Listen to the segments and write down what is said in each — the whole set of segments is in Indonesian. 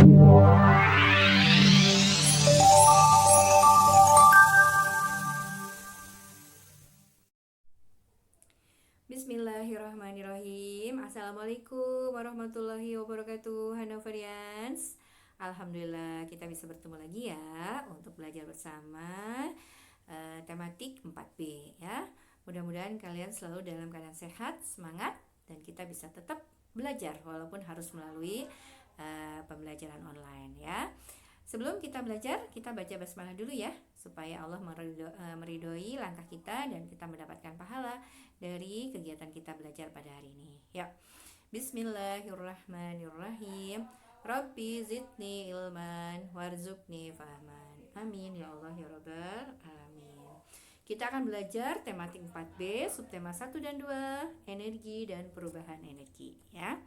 Bismillahirrahmanirrahim. Assalamualaikum warahmatullahi wabarakatuh, Hanoverians. Alhamdulillah kita bisa bertemu lagi ya untuk belajar bersama tematik 4B ya. Mudah-mudahan kalian selalu dalam keadaan sehat, semangat, dan kita bisa tetap belajar walaupun harus melalui pembelajaran online ya. Sebelum kita belajar, kita baca basmalah dulu ya, supaya Allah meridhoi langkah kita dan kita mendapatkan pahala dari kegiatan kita belajar pada hari ini. Ya. Bismillahirrahmanirrahim. Rabbi zidni ilman warzuqni fahman. Amin ya Allah ya Rabbal alamin. Kita akan belajar tematik 4B, subtema 1 dan 2, energi dan perubahan energi ya.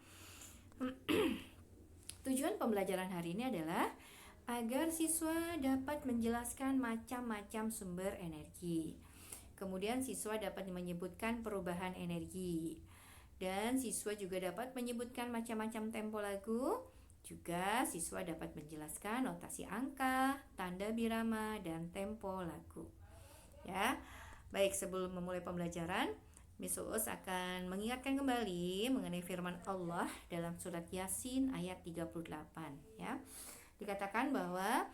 Tujuan pembelajaran hari ini adalah agar siswa dapat menjelaskan macam-macam sumber energi. Kemudian siswa dapat menyebutkan perubahan energi. Dan siswa juga dapat menyebutkan macam-macam tempo lagu. Juga siswa dapat menjelaskan notasi angka, tanda birama, dan tempo lagu. Ya. Baik, sebelum memulai pembelajaran, Miss Uus akan mengingatkan kembali mengenai firman Allah dalam surat Yasin ayat 38 ya. Dikatakan bahwa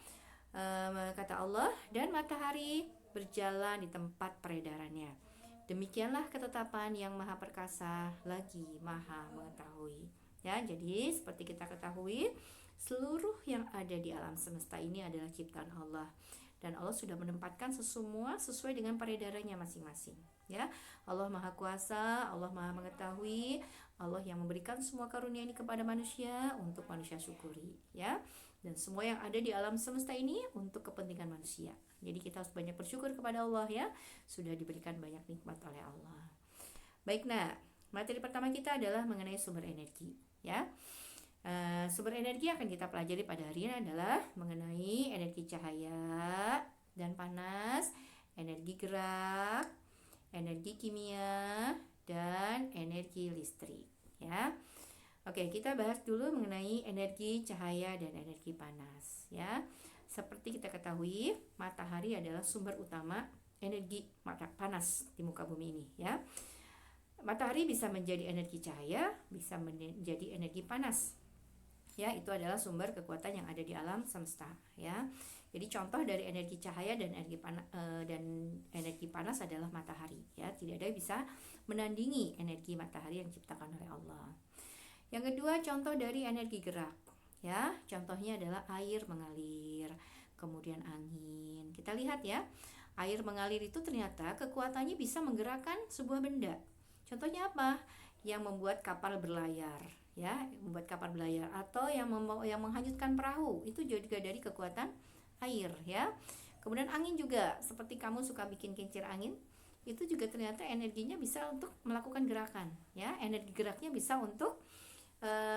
kata Allah, dan matahari berjalan di tempat peredarannya. Demikianlah ketetapan yang maha perkasa lagi maha mengetahui. Ya, jadi seperti kita ketahui, seluruh yang ada di alam semesta ini adalah ciptaan Allah. Dan Allah sudah menempatkan semua sesuai dengan peredarannya masing-masing. Ya, Allah maha kuasa, Allah maha mengetahui, Allah yang memberikan semua karunia ini kepada manusia untuk manusia syukuri. Ya. Dan semua yang ada di alam semesta ini untuk kepentingan manusia. Jadi kita harus banyak bersyukur kepada Allah ya, sudah diberikan banyak nikmat oleh Allah. Baik, nah materi pertama kita adalah mengenai sumber energi ya. Sumber energi yang akan kita pelajari pada hari ini adalah mengenai energi cahaya dan panas, energi gerak, energi kimia, dan energi listrik ya. Oke, kita bahas dulu mengenai energi cahaya dan energi panas ya. Seperti kita ketahui, matahari adalah sumber utama energi panas di muka bumi ini ya. Matahari bisa menjadi energi cahaya, bisa menjadi energi panas. Ya, itu adalah sumber kekuatan yang ada di alam semesta ya. Jadi contoh dari energi cahaya dan energi panas adalah matahari ya. Tidak ada yang bisa menandingi energi matahari yang diciptakan oleh Allah. Yang kedua, contoh dari energi gerak ya. Contohnya adalah air mengalir, kemudian angin. Kita lihat ya, air mengalir itu ternyata kekuatannya bisa menggerakkan sebuah benda. Contohnya apa? Yang membuat kapal berlayar ya, membuat kapal berlayar, atau yang menghanyutkan perahu, itu juga dari kekuatan air ya. Kemudian angin juga, seperti kamu suka bikin kincir angin, itu juga ternyata energinya bisa untuk melakukan gerakan ya. Energi geraknya bisa untuk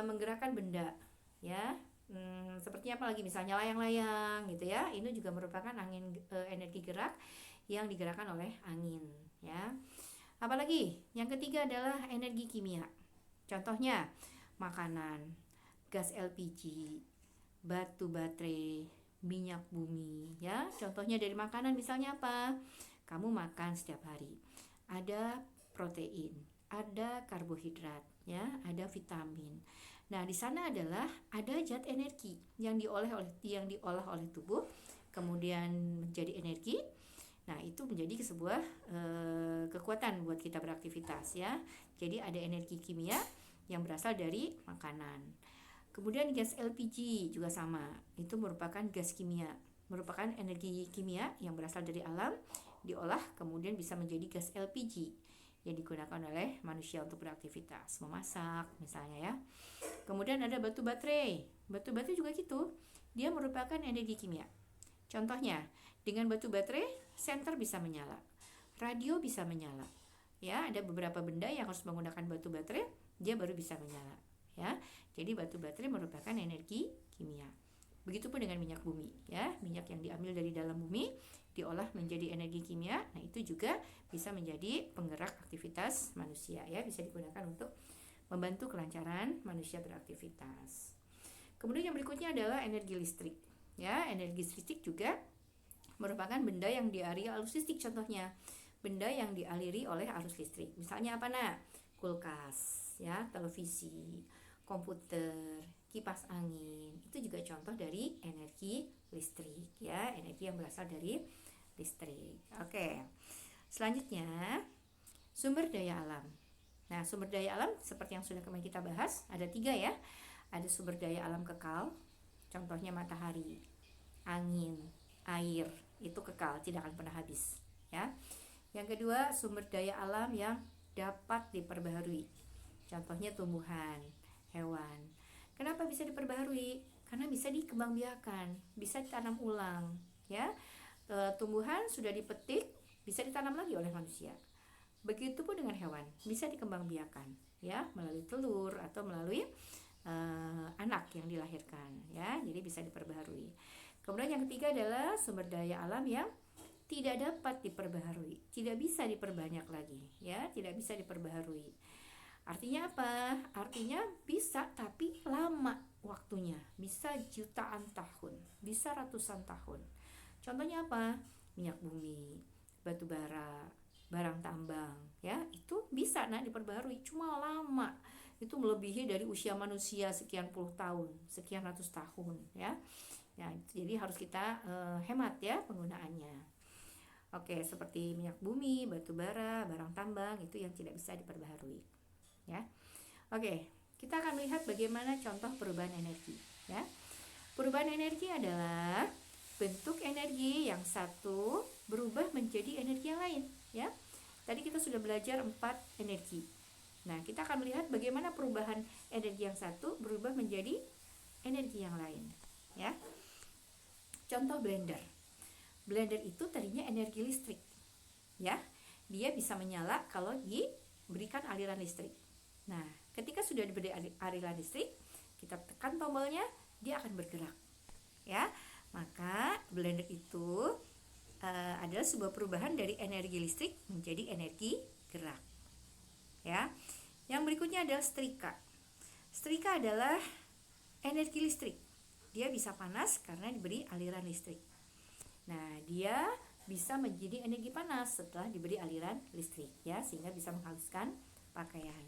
menggerakkan benda ya. Seperti apa lagi, misalnya layang-layang gitu ya. Ini juga merupakan energi gerak yang digerakkan oleh angin ya. Apalagi yang ketiga adalah energi kimia. Contohnya makanan, gas LPG, batu baterai, minyak bumi ya. Contohnya dari makanan misalnya apa? Kamu makan setiap hari, ada protein, ada karbohidrat ya, ada vitamin. Nah, di sana adalah ada zat energi yang diolah oleh tubuh, kemudian menjadi energi. Nah, itu menjadi sebuah kekuatan buat kita beraktivitas ya. Jadi ada energi kimia yang berasal dari makanan. Kemudian gas LPG juga sama. Itu merupakan gas kimia, merupakan energi kimia yang berasal dari alam, diolah kemudian bisa menjadi gas LPG yang digunakan oleh manusia untuk beraktivitas, memasak misalnya ya. Kemudian ada batu baterai. Batu baterai juga gitu. Dia merupakan energi kimia. Contohnya, dengan batu baterai, senter bisa menyala, radio bisa menyala. Ya, ada beberapa benda yang harus menggunakan batu baterai, dia baru bisa menyala. Ya, jadi batu baterai merupakan energi kimia. Begitupun dengan minyak bumi, ya, minyak yang diambil dari dalam bumi diolah menjadi energi kimia. Nah, itu juga bisa menjadi penggerak aktivitas manusia, ya, bisa digunakan untuk membantu kelancaran manusia beraktivitas. Kemudian yang berikutnya adalah energi listrik. Ya, energi listrik juga merupakan benda yang dialiri arus listrik. Contohnya, benda yang dialiri oleh arus listrik. Misalnya apa nak? Kulkas, ya, televisi, komputer, kipas angin. Itu juga contoh dari energi listrik, ya, energi yang berasal dari listrik. Oke. Selanjutnya, sumber daya alam. Nah, sumber daya alam seperti yang sudah kemarin kita bahas, ada 3 ya. Ada sumber daya alam kekal, contohnya matahari, angin, air, itu kekal, tidak akan pernah habis, ya. Yang kedua, sumber daya alam yang dapat diperbaharui, contohnya tumbuhan, hewan. Kenapa bisa diperbaharui? Karena bisa dikembangbiakan, bisa ditanam ulang, ya. Tumbuhan sudah dipetik, bisa ditanam lagi oleh manusia. Begitupun dengan hewan, bisa dikembangbiakan, ya, melalui telur atau melalui anak yang dilahirkan, ya, jadi bisa diperbaharui. Kemudian yang ketiga adalah sumber daya alam yang tidak dapat diperbaharui, tidak bisa diperbanyak lagi, ya, tidak bisa diperbaharui. Artinya apa? Artinya bisa tapi lama waktunya, bisa jutaan tahun, bisa ratusan tahun. Contohnya apa? Minyak bumi, batu bara, barang tambang, ya, itu bisa diperbaharui, cuma lama. Itu melebihi dari usia manusia sekian puluh tahun, sekian ratus tahun, ya. Ya, jadi harus kita hemat ya penggunaannya. Oke, seperti minyak bumi, batu bara, barang tambang itu yang tidak bisa diperbaharui, ya. Oke, kita akan melihat bagaimana contoh perubahan energi, ya. Perubahan energi adalah bentuk energi yang satu berubah menjadi energi yang lain, ya. Tadi kita sudah belajar 4 energi. Nah, kita akan melihat bagaimana perubahan energi yang satu berubah menjadi energi yang lain, ya. Contoh blender. Blender itu tadinya energi listrik, ya. Dia bisa menyala kalau diberikan aliran listrik. Nah, ketika sudah diberi aliran listrik, kita tekan tombolnya, dia akan bergerak, ya. Maka blender itu adalah sebuah perubahan dari energi listrik menjadi energi gerak, ya. Yang berikutnya adalah setrika. Setrika adalah energi listrik. Dia bisa panas karena diberi aliran listrik. Nah, dia bisa menjadi energi panas setelah diberi aliran listrik, ya, sehingga bisa menghaluskan pakaian.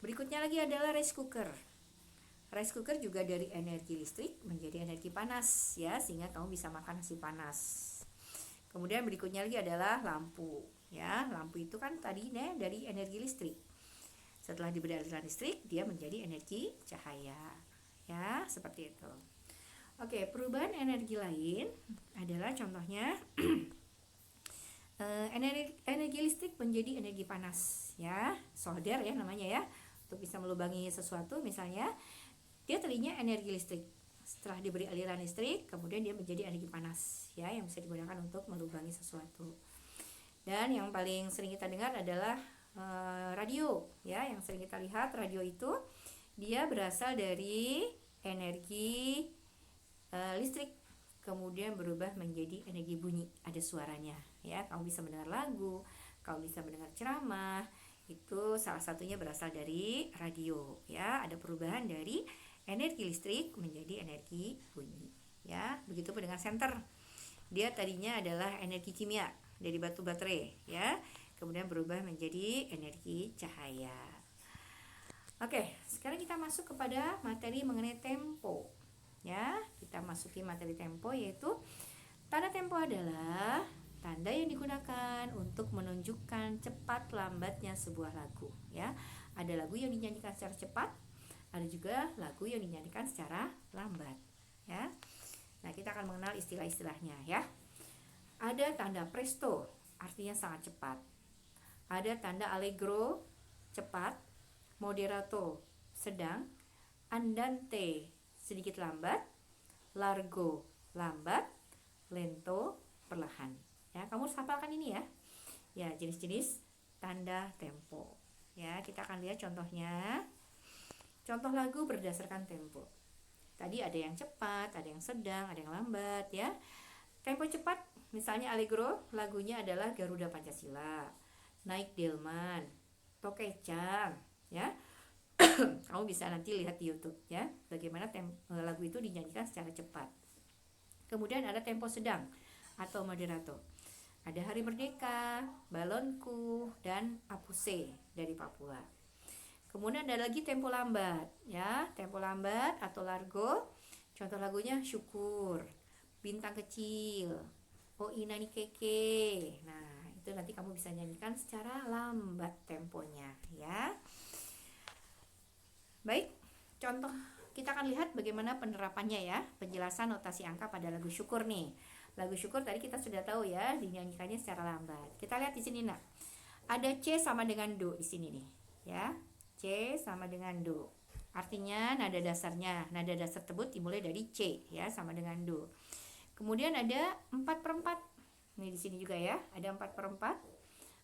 Berikutnya lagi adalah rice cooker. Rice cooker juga dari energi listrik menjadi energi panas, ya, sehingga kamu bisa makan nasi panas. Kemudian berikutnya lagi adalah lampu, ya. Lampu itu kan tadinya dari energi listrik. Setelah diberi aliran listrik, dia menjadi energi cahaya, ya, seperti itu. Oke, perubahan energi lain adalah contohnya energi listrik menjadi energi panas, ya, solder ya namanya, ya, untuk bisa melubangi sesuatu. Misalnya dia tadinya energi listrik, setelah diberi aliran listrik kemudian dia menjadi energi panas, ya, yang bisa digunakan untuk melubangi sesuatu. Dan yang paling sering kita dengar adalah radio, ya, yang sering kita lihat. Radio itu dia berasal dari energi listrik, kemudian berubah menjadi energi bunyi, ada suaranya, ya. Kamu bisa mendengar lagu, kamu bisa mendengar ceramah, itu salah satunya berasal dari radio, ya. Ada perubahan dari energi listrik menjadi energi bunyi, ya. Begitupun dengan senter, dia tadinya adalah energi kimia dari batu baterai, ya, kemudian berubah menjadi energi cahaya. Oke, sekarang kita masuk kepada materi mengenai tempo, ya. Kita masuki materi tempo, yaitu tanda tempo adalah tanda yang digunakan untuk menunjukkan cepat lambatnya sebuah lagu, ya. Ada lagu yang dinyanyikan secara cepat, ada juga lagu yang dinyanyikan secara lambat, ya. Nah, kita akan mengenal istilah-istilahnya, ya. Ada tanda presto, artinya sangat cepat. Ada tanda allegro, cepat, moderato, sedang, andante, sedikit lambat, largo, lambat, lento, perlahan. Ya, kamu harus hafalkan ini, ya. Ya, jenis-jenis tanda tempo. Ya, kita akan lihat contohnya. Contoh lagu berdasarkan tempo. Tadi ada yang cepat, ada yang sedang, ada yang lambat, ya. Tempo cepat, misalnya allegro, lagunya adalah Garuda Pancasila, Naik Delman, Tokecang, ya. Kamu bisa nanti lihat di YouTube ya, bagaimana lagu itu dinyanyikan secara cepat. Kemudian ada tempo sedang atau moderato. Ada Hari Merdeka, Balonku, dan Apuse dari Papua. Kemudian ada lagi tempo lambat ya, tempo lambat atau largo. Contoh lagunya Syukur, Bintang Kecil, Oh Inani Keke. Nah, itu nanti kamu bisa nyanyikan secara lambat temponya ya. Baik, contoh kita akan lihat bagaimana penerapannya ya, penjelasan notasi angka pada lagu Syukur nih. Lagu Syukur tadi kita sudah tahu ya, dinyanyikannya secara lambat. Kita lihat di sini nak. Ada C sama dengan Do di sini nih, ya. C sama dengan Do. Artinya nada dasarnya, nada dasar tersebut dimulai dari C ya, sama dengan Do. Kemudian ada 4/4. Nih di sini juga ya, ada 4/4.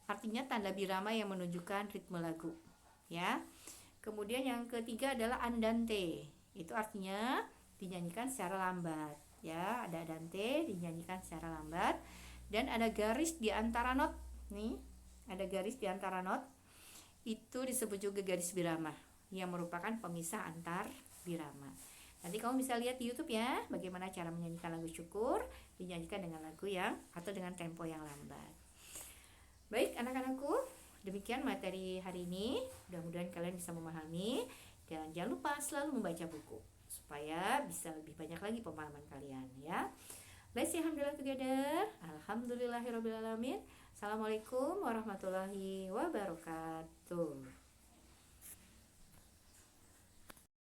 Artinya tanda birama yang menunjukkan ritme lagu, ya. Kemudian yang ketiga adalah andante. Itu artinya dinyanyikan secara lambat, ya. Ada andante dinyanyikan secara lambat dan ada garis di antara not. Nih, ada garis di antara not. Itu disebut juga garis birama yang merupakan pemisah antar birama. Nanti kamu bisa lihat di YouTube ya, bagaimana cara menyanyikan lagu Syukur dinyanyikan dengan lagu yang atau dengan tempo yang lambat. Baik anak-anakku, demikian materi hari ini. Mudah-mudahan kalian bisa memahami dan jangan lupa selalu membaca buku supaya bisa lebih banyak lagi pemahaman kalian ya. Let's say alhamdulillah together. Alhamdulillahirabbil alamin. Assalamualaikum warahmatullahi wabarakatuh.